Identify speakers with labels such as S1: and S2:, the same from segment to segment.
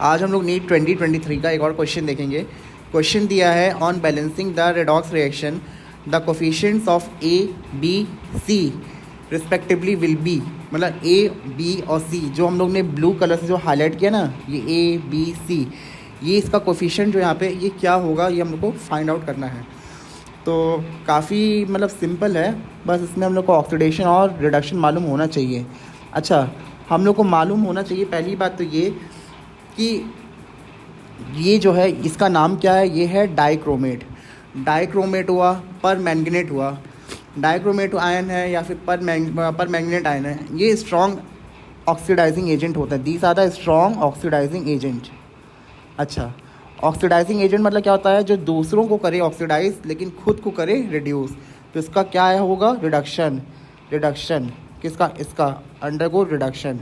S1: आज हम लोग नीट 2023 का एक और क्वेश्चन देखेंगे। क्वेश्चन दिया है on balancing the redox reaction the coefficients of a b c respectively will be, मतलब ए बी और सी जो हम लोग ने ब्लू कलर से जो हाईलाइट किया ना, ये ए बी सी, ये इसका कोफिशिएंट जो यहाँ पे ये क्या होगा, ये हम लोग को फाइंड आउट करना है। तो काफ़ी मतलब सिंपल है, बस इसमें हम लोग को ऑक्सीडेशन और रिडक्शन मालूम होना चाहिए। अच्छा, हम लोग को मालूम होना चाहिए पहली बात तो ये कि ये जो है इसका नाम क्या है, ये है डाइक्रोमेट। डाइक्रोमेट हुआ, पर मैंगनेट हुआ, डाइक्रोमेट आयन है या फिर पर मैंगनेट आयन है, ये स्ट्रॉन्ग ऑक्सीडाइजिंग एजेंट होता है। These are the strong oxidising agent. अच्छा, ऑक्सीडाइजिंग एजेंट मतलब क्या होता है, जो दूसरों को करे ऑक्सीडाइज लेकिन खुद को करे रिड्यूस, तो इसका क्या है होगा, रिडक्शन। रिडक्शन किसका, इसका अंडरगो रिडक्शन,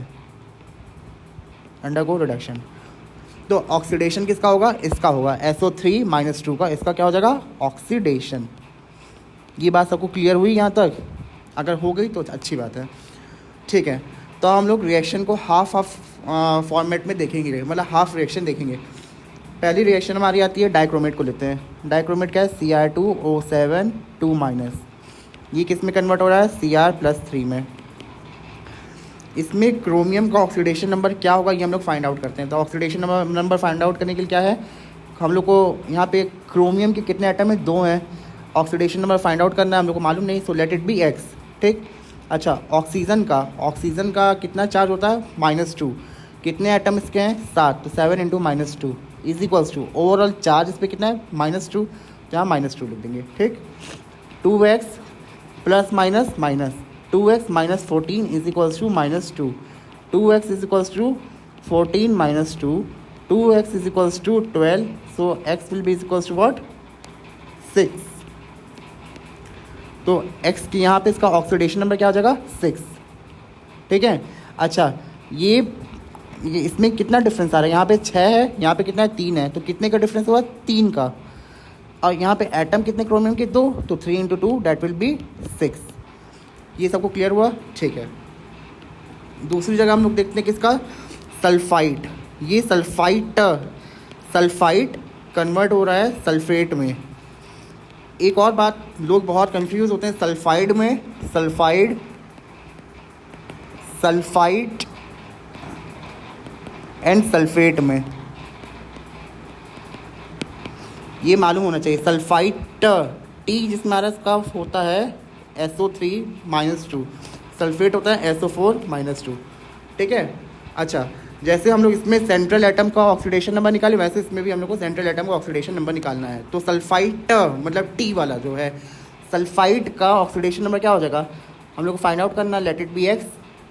S1: अंडरगो रिडक्शन। तो ऑक्सीडेशन किसका होगा, इसका होगा SO3-2 का, इसका क्या हो जाएगा, ऑक्सीडेशन। ये बात सबको क्लियर हुई यहाँ तक? अगर हो गई तो अच्छी बात है, ठीक है। तो हम लोग रिएक्शन को हाफ फॉर्मेट में देखेंगे, मतलब हाफ रिएक्शन देखेंगे। पहली रिएक्शन हमारी आती है, डाइक्रोमेट को लेते हैं। डाइक्रोमेट क्या है, Cr2O7 2-, ये किस में कन्वर्ट हो रहा है, Cr+3 में। इसमें क्रोमियम का ऑक्सीडेशन नंबर क्या होगा, ये हम लोग फाइंड आउट करते हैं। तो ऑक्सीडेशन नंबर फाइंड आउट करने के लिए क्या है, हम लोग को यहाँ पे क्रोमियम के कितने एटम है, 2 हैं। ऑक्सीडेशन नंबर फाइंड आउट करना है, हम लोग को मालूम नहीं, so let it be x, ठीक। अच्छा, ऑक्सीजन का कितना चार्ज होता है, -2। कितने एटम इसके हैं, 7, तो 7 × -2 is equals to overall charge इस पर कितना है, -2, तो यहाँ -2 लिख देंगे, ठीक। 2x plus minus minus 2x - 14 is equals to -2, 2x is equals to 14 - 2, 2x is equals to 12, so x will be is equals to what, 6। तो x की यहाँ पे इसका ऑक्सीडेशन नंबर क्या हो जाएगा, 6, ठीक है। अच्छा, ये इसमें कितना डिफरेंस आ रहा है, यहाँ पे 6 है, यहाँ पे कितना है, 3 है, तो कितने का डिफरेंस हुआ, 3 का। और यहाँ पे एटम कितने क्रोमियम के, 2, तो 3 × 2 दैट विल बी 6। ये सबको क्लियर हुआ, ठीक है। दूसरी जगह हम लोग देखते हैं किसका, सल्फाइड। ये सल्फाइड कन्वर्ट हो रहा है सल्फेट में। एक और बात, लोग बहुत कंफ्यूज होते हैं सल्फाइड में, सल्फाइड एंड सल्फेट में, ये मालूम होना चाहिए। सल्फाइड टी जिसमें हमारा इसका होता है SO3-2, सल्फेट होता है SO4-2, ठीक है। अच्छा, जैसे हम लोग इसमें सेंट्रल एटम का ऑक्सीडेशन नंबर निकाले, वैसे इसमें भी हम लोग को सेंट्रल एटम का ऑक्सीडेशन नंबर निकालना है। तो सल्फाइड मतलब टी वाला जो है, सल्फाइड का ऑक्सीडेशन नंबर क्या हो जाएगा, हम लोग को फाइंड आउट करना, लेट इट बी x,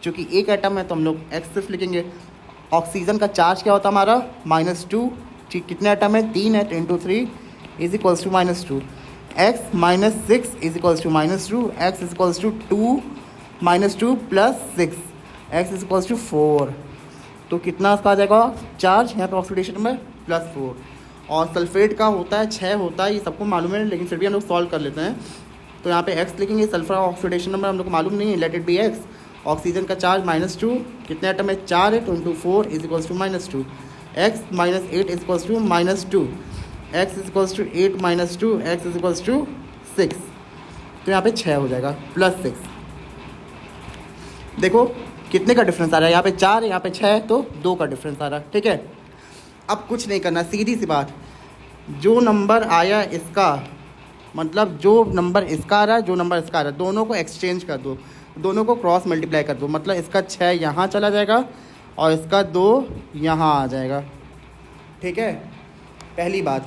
S1: चूँकि एक एटम है तो हम लोग x सिर्फ लिखेंगे। ऑक्सीजन का चार्ज क्या होता है हमारा, -2, ठीक, कितने एटम है, 3 है, 10 × 3 is equals to -2, x - 6 is equals to -2, x is equals to 2 -2 + 6, x is equals to 4। तो कितना इसका आ जाएगा चार्ज, यहाँ पे ऑक्सीडेशन नंबर +4। और सल्फेट का होता है 6 होता है, ये सबको मालूम है, लेकिन फिर भी हम लोग सॉल्व कर लेते हैं। तो यहाँ पे x लिखेंगे, सल्फर ऑक्सीडेशन नंबर हम लोग को मालूम नहीं है, let it be x। Oxygen का चार्ज -2, कितने एटम है, 4 है, 2 × 4 is equals to -2, x - 8 is equals to -2, x is equals to 8 - 2, x is equals to 6। तो यहाँ पे 6 हो जाएगा +6। देखो कितने का डिफरेंस आ रहा है, यहाँ पे 4 है, यहाँ पे 6 है, तो 2 का डिफरेंस आ रहा है, ठीक है। अब कुछ नहीं करना, सीधी सी बात, जो नंबर आया इसका, मतलब जो नंबर इसका आ रहा है, जो नंबर इसका आ रहा है, दोनों को एक्सचेंज कर दो, दोनों को क्रॉस मल्टीप्लाई कर दो, मतलब इसका 6 यहाँ चला जाएगा और इसका 2 यहाँ आ जाएगा, ठीक है, पहली बात।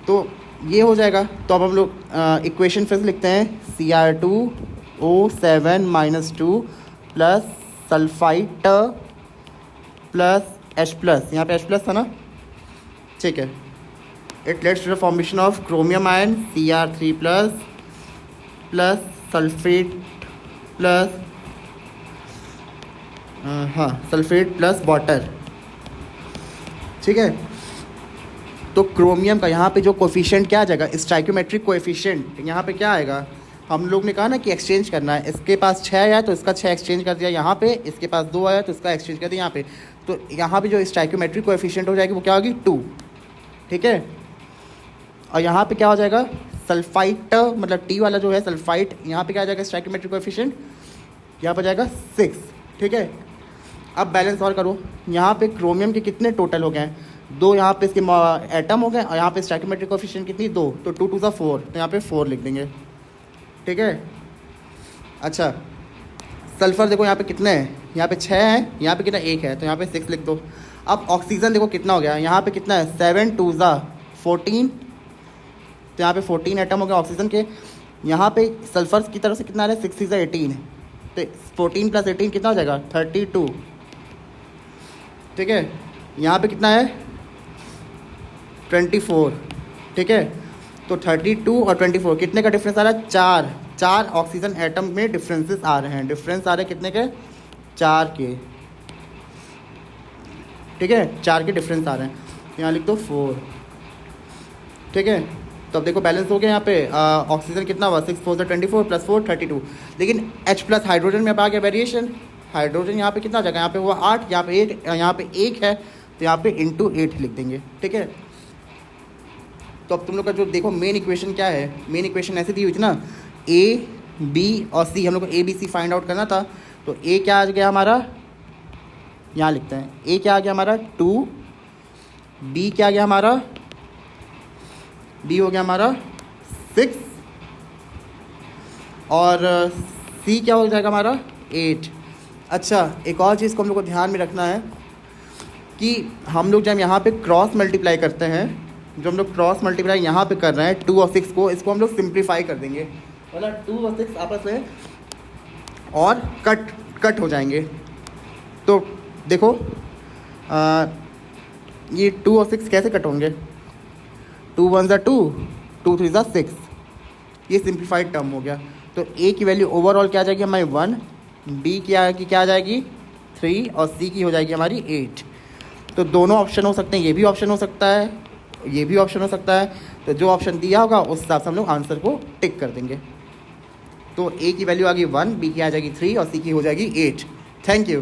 S1: तो ये हो जाएगा। तो अब हम लोग इक्वेशन फिर से लिखते हैं, Cr2O7-2 plus sulphide plus H+, यहाँ पे H+ था ना, ठीक है। It leads to the formation of chromium ion Cr3+ plus sulphate plus sulphate plus water, ठीक है। तो क्रोमियम का यहाँ पे जो कोफिशिएंट क्या आ जाएगा, स्टाइक्योमेट्रिक कोएफिशिएंट, यहाँ पे क्या आएगा, हम लोग ने कहा ना कि एक्सचेंज करना है, इसके पास 6 आया तो इसका 6 एक्सचेंज कर दिया यहाँ पे, इसके पास 2 आया तो इसका एक्सचेंज कर दिया यहाँ पे, तो यहाँ पे जो स्टाइक्योमेट्रिक कोएफिशिएंट हो जाएगी वो क्या होगी 2, ठीक है। और यहाँ पे क्या हो जाएगा सल्फाइट, मतलब टी वाला जो है सल्फाइट, यहाँ पे क्या आ जाएगा स्टाइक्योमेट्रिक कोएफिशिएंट, यहाँ पर जाएगा 6, ठीक है। अब बैलेंस और करो, यहाँ पे क्रोमियम के कितने टोटल हो गए हैं, 2 यहाँ पे इसके एटम हो गए और यहाँ पे स्टाइक्योमेट्रिक कोएफिशिएंट कितनी 2, तो 2 2 4, तो यहाँ पे 4 लिख देंगे, ठीक है। अच्छा सल्फ़र देखो यहाँ पे कितने हैं, यहाँ पे 6 हैं, यहाँ पे कितना 1 है, तो यहाँ पे 6 लिख दो। अब ऑक्सीजन देखो कितना हो गया, यहाँ पे कितना है 7 2 14, तो यहाँ पे 14 एटम हो गया ऑक्सीजन के। यहाँ पे सल्फ़र की तरफ से कितना आ रहा है 6 6 18, तो 14 + 18 कितना हो जाएगा 32, ठीक है। यहाँ पे कितना है 24, ठीक है। तो 32 और 24 कितने का डिफरेंस आ रहा है 4 ऑक्सीजन एटम में डिफरेंसेस आ रहे हैं, डिफरेंस आ रहे हैं कितने के 4 के, ठीक है, 4 के डिफरेंस आ रहे हैं, यहाँ लिख दो 4, ठीक है। तो अब देखो बैलेंस हो गया, यहाँ पे ऑक्सीजन कितना हुआ 6 4 24 + 4 32, लेकिन H+ हाइड्रोजन में अब आ गया वेरिएशन, हाइड्रोजन यहाँ पे कितना आ जाएगा, यहाँ पे हुआ 8, यहाँ पे 8, यहाँ पे 1 है, तो यहाँ पे × 8 लिख देंगे, ठीक है। तो अब तुम लोग का जो देखो मेन इक्वेशन क्या है, मेन इक्वेशन ऐसे दी हुई थी ना, A B और C, हम लोग को A B C find out करना था। तो A क्या आ गया हमारा, यहाँ लिखते हैं, A क्या आ गया हमारा 2, B क्या आ गया हमारा, B हो गया हमारा 6, और C क्या हो जाएगा हमारा 8। अच्छा एक और चीज़ को हम लोग को ध्यान में रखना है कि हम लोग जब यहाँ पे क्रॉस मल्टीप्लाई करते हैं, जो हम लोग क्रॉस मल्टीप्लाई यहाँ पे कर रहे हैं 2 और 6 को, इसको हम लोग सिंप्लीफाई कर देंगे, मतलब 2 और 6 आपस में और कट हो जाएंगे। तो देखो ये 2 और 6 कैसे कट होंगे, 2 1 2, 2 3 6, ये सिंप्लीफाइड टर्म हो गया। तो A की वैल्यू ओवरऑल क्या आ जाएगी हमारी 1, B की क्या आ जाएगी 3 और C की हो जाएगी हमारी 8। तो दोनों ऑप्शन हो सकते हैं, ये भी ऑप्शन हो सकता है, ये भी ऑप्शन हो सकता है, तो जो ऑप्शन दिया होगा उस हिसाब से हम लोग आंसर को टिक कर देंगे। तो A की वैल्यू आ गई 1, B की आ जाएगी 3 और C की हो जाएगी 8। Thank you.